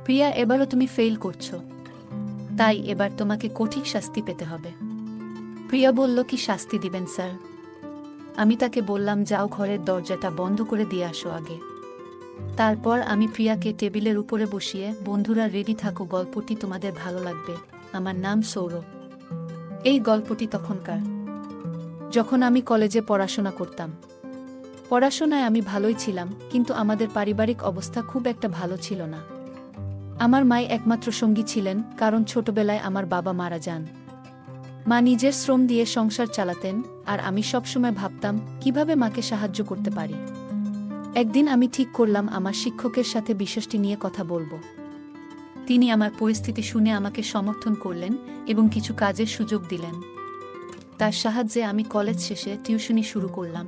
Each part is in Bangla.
প্রিয়া, এবারও তুমি ফেল করছো, তাই এবার তোমাকে কঠিন শাস্তি পেতে হবে। প্রিয়া বলল, কি শাস্তি দিবেন স্যার? আমি তাকে বললাম, যাও ঘরের দরজাটা বন্ধ করে দিয়ে আসো আগে। তারপর আমি প্রিয়াকে টেবিলের উপরে বসিয়ে, বন্ধুরা রেডি থাকো, গল্পটি তোমাদের ভালো লাগবে। আমার নাম সৌরভ। এই গল্পটি তখনকার, যখন আমি কলেজে পড়াশোনা করতাম। পড়াশোনায় আমি ভালোই ছিলাম, কিন্তু আমাদের পারিবারিক অবস্থা খুব একটা ভালো ছিল না। আমার মাই একমাত্র সঙ্গী ছিলেন, কারণ ছোটবেলায় আমার বাবা মারা যান। মা নিজের শ্রম দিয়ে সংসার চালাতেন, আর আমি সবসময় ভাবতাম কিভাবে মাকে সাহায্য করতে পারি। একদিন আমি ঠিক করলাম আমার শিক্ষকের সাথে বিষয়টি নিয়ে কথা বলবো। তিনি আমার পরিস্থিতি শুনে আমাকে সমর্থন করলেন এবং কিছু কাজের সুযোগ দিলেন। তার সাহায্যে আমি কলেজ শেষে টিউশনি শুরু করলাম,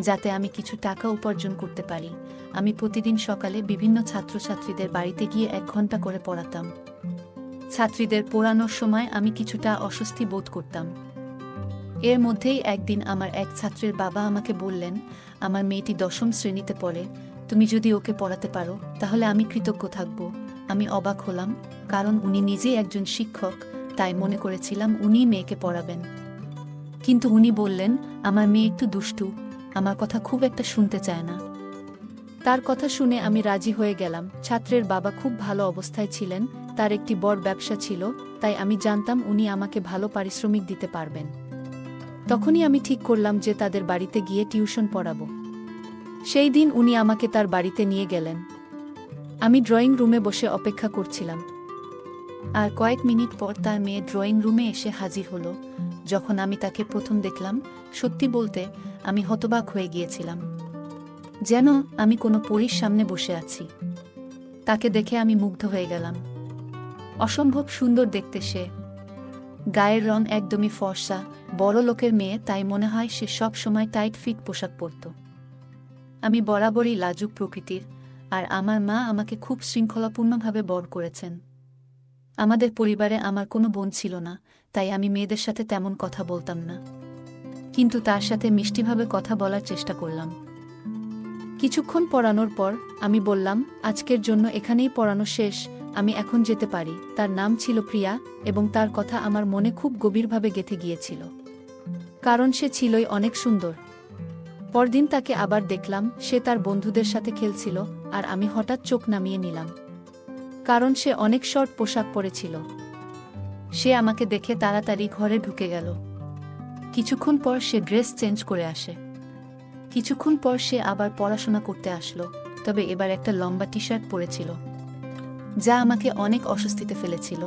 যাতে আমি কিছু টাকা উপার্জন করতে পারি। আমি প্রতিদিন সকালে বিভিন্ন ছাত্রছাত্রীদের বাড়িতে গিয়ে 1 ঘন্টা করে পড়াতাম। ছাত্রীদের পড়ানোর সময় আমি কিছুটা অস্বস্তি বোধ করতাম। এর মধ্যেই একদিন আমার এক ছাত্রীর বাবা আমাকে বললেন, আমার মেয়েটি 10ম শ্রেণীতে পড়ে, তুমি যদি ওকে পড়াতে পারো তাহলে আমি কৃতজ্ঞ থাকব। আমি অবাক হলাম, কারণ উনি নিজেই একজন শিক্ষক, তাই মনে করেছিলাম উনিই মেয়েকে পড়াবেন। কিন্তু উনি বললেন, আমার মেয়ে একটু দুষ্টু, আমার কথা খুব একটা শুনতে চায় না। তার কথা শুনে আমি রাজি হয়ে গেলাম। ছাত্রের বাবা খুব ভালো অবস্থায় ছিলেন, তার একটি বড় ব্যবসা ছিল, তাই আমি জানতাম উনি আমাকে ভালো পারিশ্রমিক দিতে পারবেন। তখনই আমি ঠিক করলাম যে তাদের বাড়িতে গিয়ে টিউশন পড়াবো। সেই দিন উনি আমাকে তার বাড়িতে নিয়ে গেলেন। আমি ড্রয়িং রুমে বসে অপেক্ষা করছিলাম। আর কয়েক মিনিট পর তার মেয়ে ড্রয়িং রুমে এসে হাজির হলো। যখন আমি তাকে প্রথম দেখলাম, সত্যি বলতে আমি হতবাক হয়ে গিয়েছিলাম, যেন আমি কোনো পরীর সামনে বসে আছি। তাকে দেখে আমি মুগ্ধ হয়ে গেলাম। অসম্ভব সুন্দর দেখতে সে। গায়ের রং একদমই ফর্সা, বড় লোকের মেয়ে, তাই মনে হয় সে সব সময় টাইট ফিট পোশাক পরত। আমি বরাবরই লাজুক প্রকৃতির, আর আমার মা আমাকে খুব শৃঙ্খলাপূর্ণভাবে বড় করেছেন। আমাদের পরিবারে আমার কোনো বোন ছিল না, তাই আমি মেয়েদের সাথে তেমন কথা বলতাম না, কিন্তু তার সাথে মিষ্টিভাবে কথা বলার চেষ্টা করলাম। কিছুক্ষণ পড়ানোর পর আমি বললাম, আজকের জন্য এখানেই পড়ানো শেষ, আমি এখন যেতে পারি। তার নাম ছিল প্রিয়া, এবং তার কথা আমার মনে খুব গভীরভাবে গেঁথে গিয়েছিল, কারণ সে ছিলই অনেক সুন্দর। পরদিন তাকে আবার দেখলাম, সে তার বন্ধুদের সাথে খেলছিল, আর আমি হঠাৎ চোখ নামিয়ে নিলাম, কারণ সে অনেক শর্ট পোশাক পরেছিল। সে আমাকে দেখে তাড়াতাড়ি ঘরে ঢুকে গেল। কিছুক্ষণ পর সে ড্রেস চেঞ্জ করে আসে। কিছুক্ষণ পর সে আবার পড়াশোনা করতে আসলো, তবে এবার একটা লম্বা টি শার্ট পরেছিল, যা আমাকে অনেক অস্বস্তিতে ফেলেছিল।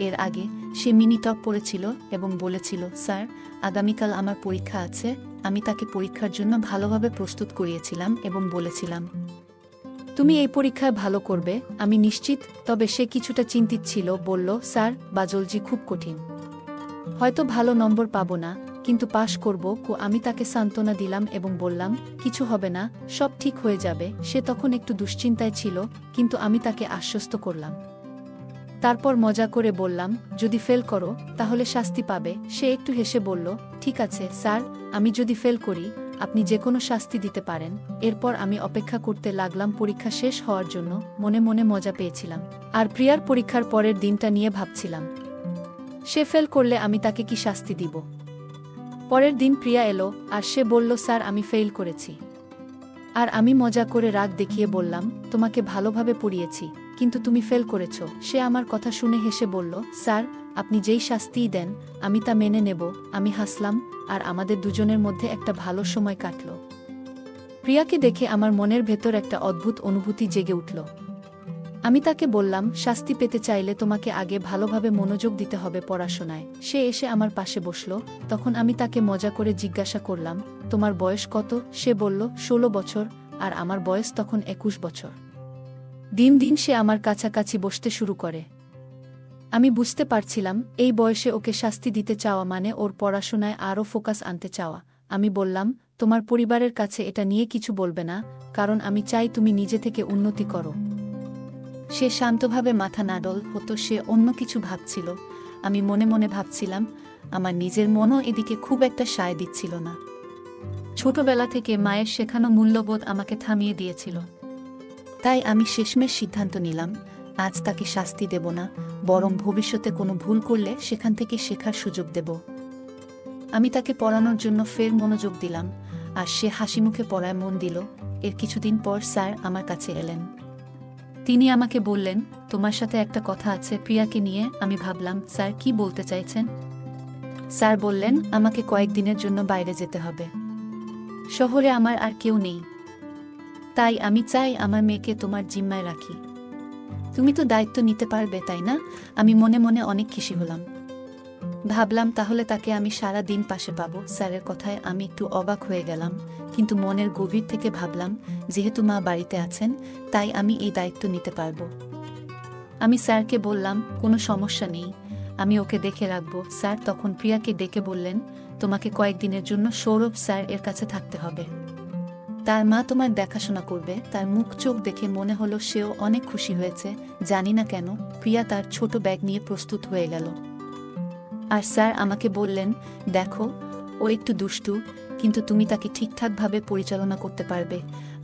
এর আগে সে মিনি টপ পরেছিল এবং বলেছিল, স্যার, আগামীকাল আমার পরীক্ষা আছে। আমি তাকে পরীক্ষার জন্য ভালোভাবে প্রস্তুত করিয়েছিলাম এবং বলেছিলাম, তুমি এই পরীক্ষায় ভালো করবে, আমি নিশ্চিত। তবে সে কিছুটা চিন্তিত ছিল, বলল, স্যার, বায়োলজি খুব কঠিন, হয়তো ভালো নম্বর পাবো না, কিন্তু পাশ করব। আমি তাকে সান্ত্বনা দিলাম এবং বললাম, কিছু হবে না, সব ঠিক হয়ে যাবে। সে তখন একটু দুশ্চিন্তায় ছিল, কিন্তু আমি তাকে আশ্বস্ত করলাম। তারপর মজা করে বললাম, যদি ফেল করো তাহলে শাস্তি পাবে। সে একটু হেসে বলল, ঠিক আছে স্যার, আমি যদি ফেল করি আপনি যে কোনো শাস্তি দিতে পারেন। এরপর আমি অপেক্ষা করতে লাগলাম পরীক্ষা শেষ হওয়ার জন্য। মনে মনে মজা পেয়েছিলাম, আর প্রিয়ার পরীক্ষার পরের দিনটা নিয়ে ভাবছিলাম, সে ফেল করলে আমি তাকে কি শাস্তি দিব। পরের দিন প্রিয়া এলো, আর সে বলল, স্যার, আমি ফেল করেছি। আর আমি মজা করে রাগ দেখিয়ে বললাম, তোমাকে ভালোভাবে পড়িয়েছি, কিন্তু তুমি ফেল করেছ। সে আমার কথা শুনে হেসে বলল, স্যার, আপনি যেই শাস্তিই দেন আমি তা মেনে নেব। আমি হাসলাম, আর আমাদের দুজনের মধ্যে একটা ভালো সময় কাটল। প্রিয়াকে দেখে আমার মনের ভেতর একটা অদ্ভুত অনুভূতি জেগে উঠল। আমি তাকে বললাম, শাস্তি পেতে চাইলে তোমাকে আগে ভালোভাবে মনোযোগ দিতে হবে পড়াশোনায়। সে এসে আমার পাশে বসল। তখন আমি তাকে মজা করে জিজ্ঞাসা করলাম, তোমার বয়স কত? সে বলল, 16 বছর, আর আমার বয়স তখন 21 বছর। দিন দিন সে আমার কাছাকাছি বসতে শুরু করে। আমি বুঝতে পারছিলাম, এই বয়সে ওকে শাস্তি দিতে চাওয়া মানে ওর পড়াশোনায় আরও ফোকাস আনতে চাওয়া। আমি বললাম, তোমার পরিবারের কাছে এটা নিয়ে কিছু বলবে না, কারণ আমি চাই তুমি নিজে থেকে উন্নতি করো। সে শান্তভাবে মাথা নাড়ল। হতো সে অন্য কিছু ভাবছিল। আমি মনে মনে ভাবছিলাম, আমার নিজের মনও এদিকে খুব একটা সায় দিচ্ছিল না। ছোটবেলা থেকে মায়ের শেখানো মূল্যবোধ আমাকে থামিয়ে দিয়েছিল। তাই আমি শেষমেশ সিদ্ধান্ত নিলাম, আজ তাকে শাস্তি দেব না, বরং ভবিষ্যতে কোনো ভুল করলে সেখান থেকে শেখার সুযোগ দেব। আমি তাকে পড়ানোর জন্য ফের মনোযোগ দিলাম, আর সে হাসিমুখে পড়ায় মন দিল। এর কিছুদিন পর স্যার আমার কাছে এলেন। তিনি আমাকে বললেন, তোমার সাথে একটা কথা আছে প্রিয়াকে নিয়ে। আমি ভাবলাম, স্যার কি বলতে চাইছেন? স্যার বললেন, আমাকে কয়েকদিনের জন্য বাইরে যেতে হবে। শহরে আমার আর কেউ নেই, তাই আমি চাই আমার মেয়েকে তোমার জিম্মায় রাখি। তুমি তো দায়িত্ব নিতে পারবে, তাই না? আমি মনে মনে অনেক খুশি হলাম। ভাবলাম তাহলে তাকে আমি সারা দিন পাশে পাবো। স্যারের কথায় আমি একটু অবাক হয়ে গেলাম, কিন্তু মনের গভীর থেকে ভাবলাম, যেহেতু মা বাড়িতে আছেন, তাই আমি এই দায়িত্ব নিতে পারবো। আমি স্যারকে বললাম, কোনো সমস্যা নেই, আমি ওকে দেখে রাখবো। স্যার তখন প্রিয়াকে ডেকে বললেন, তোমাকে কয়েকদিনের জন্য সৌরভ স্যার এর কাছে থাকতে হবে। তার মা তোমার দেখাশোনা করবে। তার মুখ চোখ দেখে মনে হলো সেও অনেক খুশি হয়েছে। জানি না কেন, প্রিয়া তার ছোট ব্যাগ নিয়ে প্রস্তুত হয়ে গেল। আর স্যার আমাকে বললেন, দেখো, ও একটু দুষ্টু, কিন্তু তুমি তাকে ঠিকঠাকভাবে পরিচালনা করতে পারবে।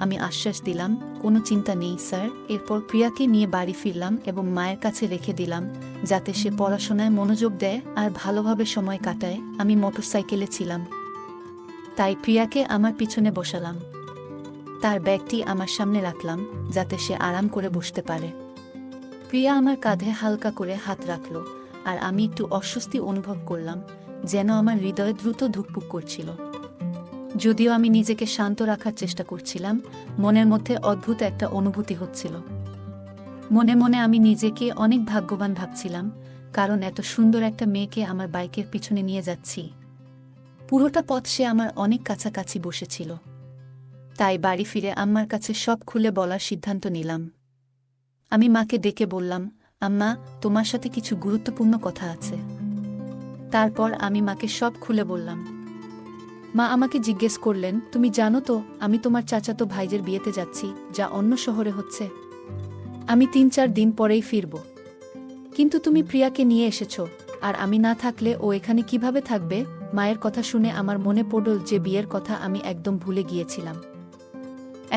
আমি আশ্বাস দিলাম, কোনো চিন্তা নেই স্যার। এরপর প্রিয়াকে নিয়ে বাড়ি ফিরলাম এবং মায়ের কাছে রেখে দিলাম, যাতে সে পড়াশোনায় মনোযোগ দেয় আর ভালোভাবে সময় কাটায়। আমি মোটরসাইকেলে ছিলাম, তাই প্রিয়াকে আমার পিছনে বসালাম। তার ব্যাগটি আমার সামনে রাখলাম, যাতে সে আরাম করে বসতে পারে। প্রিয়া আমার কাঁধে হালকা করে হাত রাখল, আর আমি একটু অস্বস্তি অনুভব করলাম, যেন আমার হৃদয়ে দ্রুত ধুকপুক করছিল। যদিও আমি নিজেকে শান্ত রাখার চেষ্টা করছিলাম, মনের মধ্যে অদ্ভুত একটা অনুভূতি হচ্ছিল। মনে মনে আমি নিজেকে অনেক ভাগ্যবান ভাবছিলাম, কারণ এত সুন্দর একটা মেয়েকে আমার বাইকের পিছনে নিয়ে যাচ্ছি। পুরোটা পথ সে আমার অনেক কাছাকাছি বসেছিল। তাই বাড়ি ফিরে আম্মার কাছে সব খুলে বলার সিদ্ধান্ত নিলাম। আমি মাকে ডেকে বললাম, আম্মা, তোমার সাথে কিছু গুরুত্বপূর্ণ কথা আছে। তারপর আমি মাকে সব খুলে বললাম। মা আমাকে জিজ্ঞেস করলেন, তুমি জানো তো আমি তোমার চাচাতো ভাইজের বিয়েতে যাচ্ছি, যা অন্য শহরে হচ্ছে। আমি 3-4 দিন পরেই ফিরব। কিন্তু তুমি প্রিয়াকে নিয়ে এসেছো, আর আমি না থাকলে ও এখানে কিভাবে থাকবে? মায়ের কথা শুনে আমার মনে পড়ল যে বিয়ের কথা আমি একদম ভুলে গিয়েছিলাম।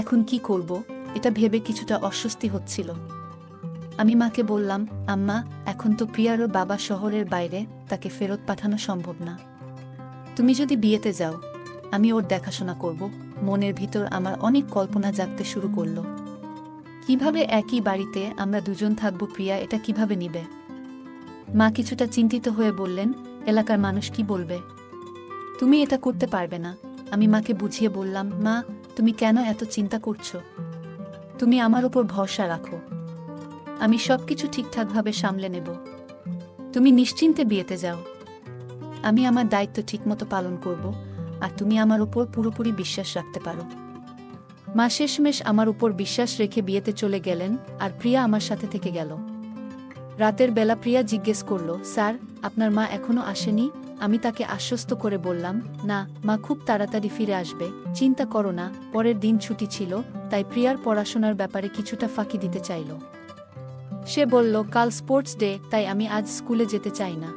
এখন কি করব, এটা ভেবে কিছুটা অস্বস্তি হচ্ছিল। আমি মাকে বললাম, আম্মা, এখন তো প্রিয়ারও বাবা শহরের বাইরে, তাকে ফেরত পাঠানো সম্ভব না। তুমি যদি বিয়েতে যাও, আমি ওর দেখাশোনা করব। মনের ভিতর আমার অনেক কল্পনা জাগতে শুরু করল। কিভাবে একই বাড়িতে আমরা দুজন থাকব, প্রিয়া এটা কিভাবে নিবে? মা কিছুটা চিন্তিত হয়ে বললেন, এলাকার মানুষ কি বলবে? তুমি এটা করতে পারবে না। আমি মাকে বুঝিয়ে বললাম, মা, তুমি কেন এত চিন্তা করছো? তুমি আমার উপর ভরসা রাখো, আমি সবকিছু ঠিকঠাকভাবে সামলে নেব। তুমি নিশ্চিন্তে বিয়েতে যাও, আমি আমার দায়িত্ব ঠিকমতো পালন করব, আর তুমি আমার উপর পুরোপুরি বিশ্বাস রাখতে পারো। মা শেষমেশ আমার উপর বিশ্বাস রেখে বিয়েতে চলে গেলেন, আর প্রিয়া আমার সাথে থেকে গেল। রাতের বেলা প্রিয়া জিজ্ঞেস করল, স্যার, আপনার মা এখনো আসেনি? আমি তাকে আশ্বস্ত করে বললাম, না, মা খুব তাড়াতাড়ি ফিরে আসবে, চিন্তা করো না। পরের দিন ছুটি ছিল, তাই প্রিয়ার পড়াশোনার ব্যাপারে কিছুটা ফাঁকি দিতে চাইল। সে বলল, কাল স্পোর্টস ডে, তাই আমি আজ স্কুলে যেতে চাই না।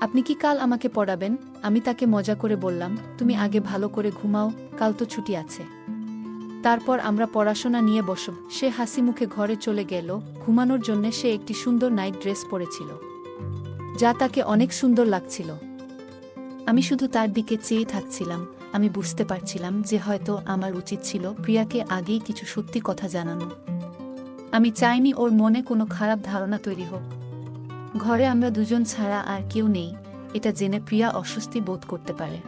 আপনি কি কাল আমাকে পড়াবেন? আমি তাকে মজা করে বললাম, তুমি আগে ভালো করে ঘুমাও, কাল তো ছুটি আছে। তারপর আমরা পড়াশোনা নিয়ে বসব। সে হাসি মুখে ঘরে চলে গেল। ঘুমানোর জন্য সে একটি সুন্দর নাইট ড্রেস পরেছিল, যা তাকে অনেক সুন্দর লাগছিল। আমি শুধু তার দিকে চেয়ে থাকছিলাম। আমি বুঝতে পারছিলাম যে হয়তো আমার উচিত ছিল প্রিয়াকে আগেই কিছু সত্যি কথা জানানো। আমি চাইনি ওর মনে কোনো খারাপ ধারণা তৈরি হোক। ঘরে আমরা দুজন ছাড়া আর কেউ নেই, এটা জেনে প্রিয়া অস্বস্তি বোধ করতে পারে।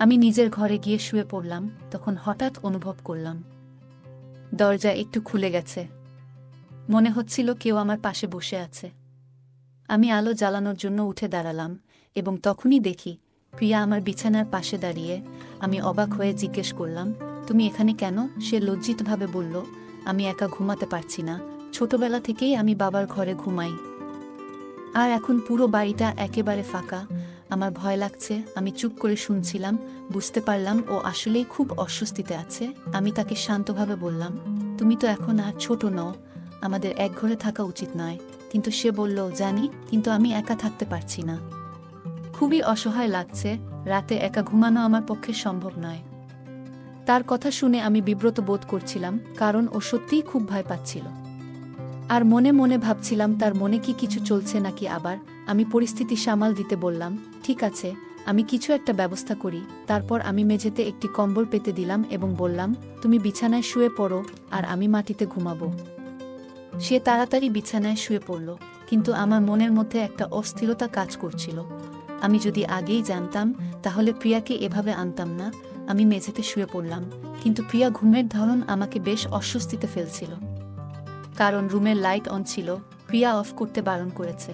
আমি নিজের ঘরে গিয়ে শুয়ে পড়লাম, তখন হঠাৎ অনুভব করলাম দরজা একটু খুলে গেছে। মনে হচ্ছিল কেউ আমার পাশে বসে আছে। আমি আলো জ্বালানোর জন্য উঠে দাঁড়ালাম, এবং তখনই দেখি প্রিয়া আমার বিছানার পাশে দাঁড়িয়ে। আমি অবাক হয়ে জিজ্ঞেস করলাম, তুমি এখানে কেন? সে লজ্জিতভাবে বলল, আমি একা ঘুমাতে পারছি না। ছোটবেলা থেকেই আমি বাবার ঘরে ঘুমাই, আর এখন পুরো বাড়িটা একেবারে ফাঁকা। আমার ভয় লাগছে। আমি চুপ করে শুনছিলাম। বুঝতে পারলাম ও আসলেই খুব অস্বস্তিতে আছে। আমি তাকে শান্তভাবে বললাম, তুমি তো এখন আর ছোট নও, আমাদের এক ঘরে থাকা উচিত নয়। কিন্তু সে বলল, জানি, কিন্তু আমি একা থাকতে পারছি না। খুবই অসহায় লাগছে। রাতে একা ঘুমানো আমার পক্ষে সম্ভব নয়। তার কথা শুনে আমি বিব্রত বোধ করছিলাম, কারণ ও সত্যিই খুব ভয় পাচ্ছিল। আর মনে মনে ভাবছিলাম তার মনে কি কিছু চলছে নাকি। আবার আমি পরিস্থিতি সামাল দিতে বললাম, ঠিক আছে, আমি কিছু একটা ব্যবস্থা করি। তারপর আমি মেঝেতে একটি কম্বল পেতে দিলাম এবং বললাম, তুমি বিছানায় শুয়ে পড়ো আর আমি মাটিতে ঘুমাবো। সে তাড়াতাড়ি বিছানায় শুয়ে পড়ল, কিন্তু আমার মনের মধ্যে একটা অস্থিরতা কাজ করছিল। আমি যদি আগেই জানতাম তাহলে প্রিয়াকে এভাবে আনতাম না। আমি মেঝেতে শুয়ে পড়লাম, কিন্তু প্রিয়া ঘুমের ধরন আমাকে বেশ অস্বস্তিতে ফেলছিল। কারণ রুমের লাইট অন ছিল, প্রিয়া অফ করতে বারণ করেছে।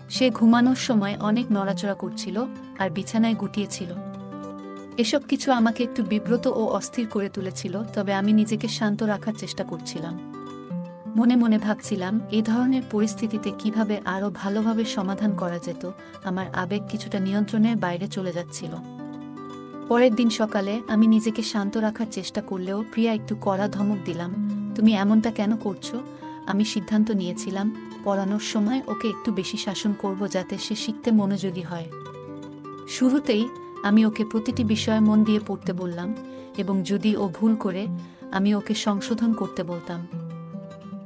সে ঘুমানোর সময় অনেক নড়াচড়া করছিল আর বিছানায় গুটিয়েছিল। এসব কিছু আমাকে একটু বিব্রত ও অস্থির করে তুলেছিল, তবে আমি নিজেকে শান্ত রাখার চেষ্টা করছিলাম। মনে মনে ভাবছিলাম এই ধরনের পরিস্থিতিতে কিভাবে আরও ভালোভাবে সমাধান করা যেত। আমার আবেগ কিছুটা নিয়ন্ত্রণের বাইরে চলে যাচ্ছিল। পরের দিন সকালে আমি নিজেকে শান্ত রাখার চেষ্টা করলেও প্রিয়া একটু কড়া ধমক দিলাম, তুমি এমনটা কেন করছো? আমি সিদ্ধান্ত নিয়েছিলাম পড়ানোর সময় ওকে একটু বেশি শাসন করব যাতে সে শিখতে মনোযোগী হয়। শুরুতেই আমি ওকে প্রতিটি বিষয়ে মন দিয়ে পড়তে বললাম এবং যদি ও ভুল করে আমি ওকে সংশোধন করতে বলতাম।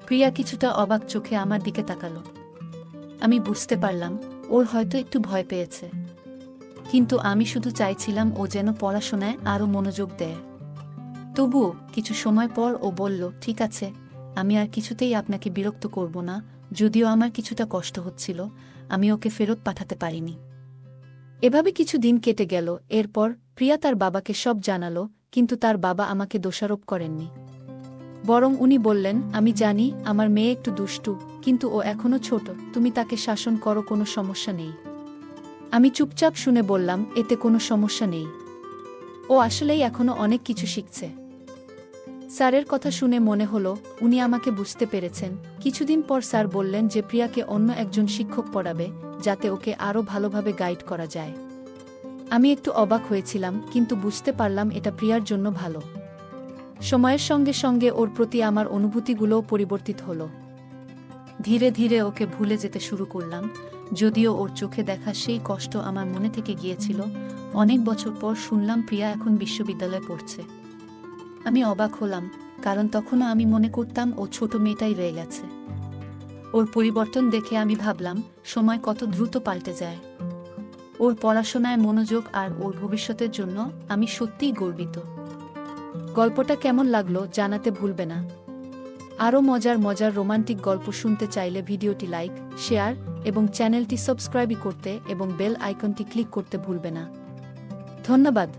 প্রিয়া কিছুটা অবাক চোখে আমার দিকে তাকালো। আমি বুঝতে পারলাম ওর হয়তো একটু ভয় পেয়েছে, কিন্তু আমি শুধু চাইছিলাম ও যেন পড়াশোনায় আরও মনোযোগ দেয়। তবুও কিছু সময় পর ও বলল, ঠিক আছে, আমি আর কিছুতেই আপনাকে বিরক্ত করব না। যদিও আমার কিছুটা কষ্ট হচ্ছিল, আমি ওকে ফেরত পাঠাতে পারিনি। এভাবে কিছু দিন কেটে গেল। এরপর প্রিয়া তার বাবাকে সব জানালো, কিন্তু তার বাবা আমাকে দোষারোপ করেননি। বরং উনি বললেন, আমি জানি আমার মেয়ে একটু দুষ্টু, কিন্তু ও এখনো ছোট, তুমি তাকে শাসন করো, কোনো সমস্যা নেই। আমি চুপচাপ শুনে বললাম, এতে কোনো সমস্যা নেই, ও আসলেই এখনো অনেক কিছু শিখছে। স্যারের কথা শুনে মনে হলো উনি আমাকে বুঝতে পেরেছেন। কিছুদিন পর স্যার বললেন যে প্রিয়াকে অন্য একজন শিক্ষক পড়াবে, যাতে ওকে আরও ভালোভাবে গাইড করা যায়। আমি একটু অবাক হয়েছিলাম, কিন্তু বুঝতে পারলাম এটা প্রিয়ার জন্য ভালো। সময়ের সঙ্গে সঙ্গে ওর প্রতি আমার অনুভূতিগুলোও পরিবর্তিত হলো। ধীরে ধীরে ওকে ভুলে যেতে শুরু করলাম, যদিও ওর চোখে দেখা সেই কষ্ট আমার মনে থেকে গিয়েছিল। অনেক বছর পর শুনলাম প্রিয়া এখন বিশ্ববিদ্যালয়ে পড়ছে। আমি অবাক হলাম, কারণ তখনও আমি মনে করতাম ও ছোট মেয়েটাই রয়ে গেছে। ওর পরিবর্তন দেখে আমি ভাবলাম সময় কত দ্রুত পাল্টে যায়। ওর পড়াশোনায় মনোযোগ আর ওর ভবিষ্যতের জন্য আমি সত্যিই গর্বিত। গল্পটা কেমন লাগলো জানাতে ভুলবে না। আরও মজার মজার রোমান্টিক গল্প শুনতে চাইলে ভিডিওটি লাইক, শেয়ার এবং চ্যানেলটি সাবস্ক্রাইব করতে এবং বেল আইকনটি ক্লিক করতে ভুলবে না। ধন্যবাদ।